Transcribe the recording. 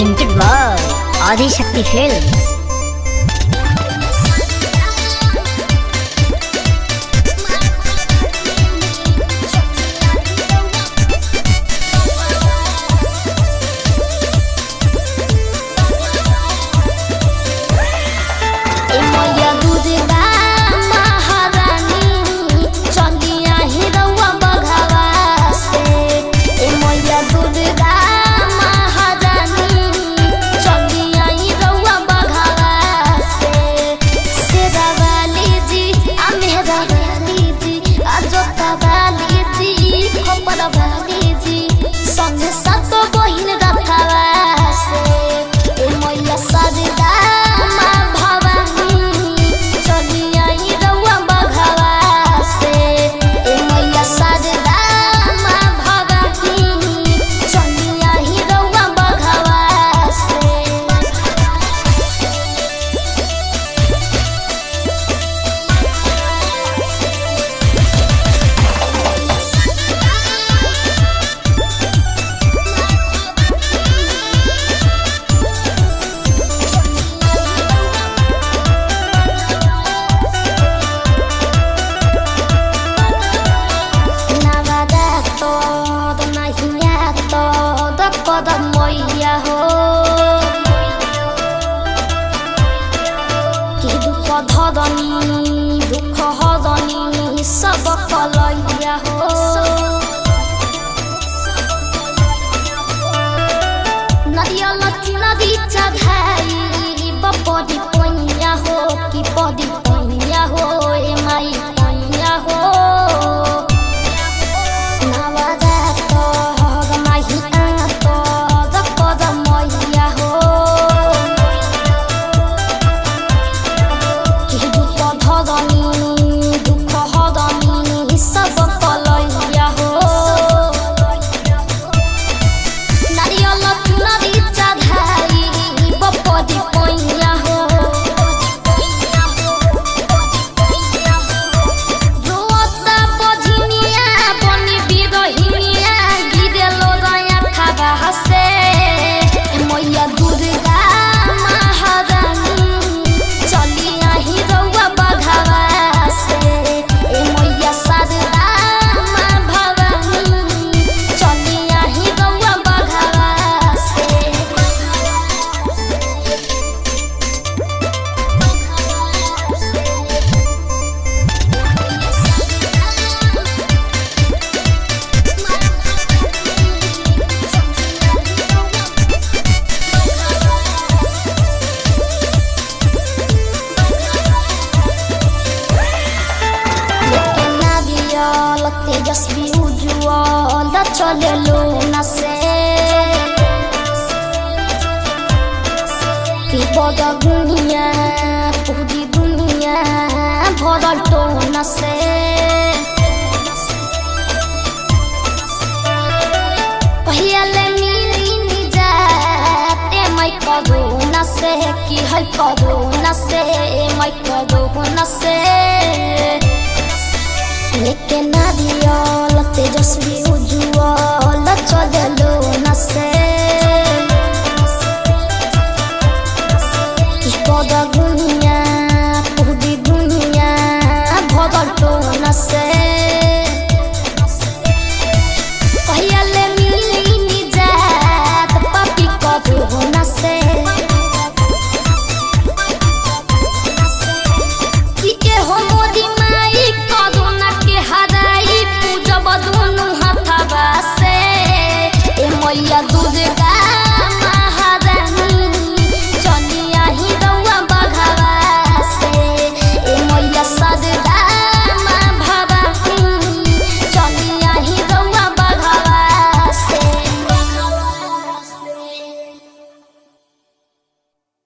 presented by Adi Shakti Films. मैया हो कि दुख धदनी दुख हदनी सब कलैया हो नदियल नदी चढ़ाई बपदी पैया हो कि पदी पैया हो ए माई पैया हो तेजस्वी उज्ज्वल चले लूना से कि बड़ दुनिया पूरी दुनिया भरल टोना से पहले मिली निजाते मैं करोना से कि है करोना से मैं करोना से लेके नारियल तेजस्वी उज्ज्वल चले लूना से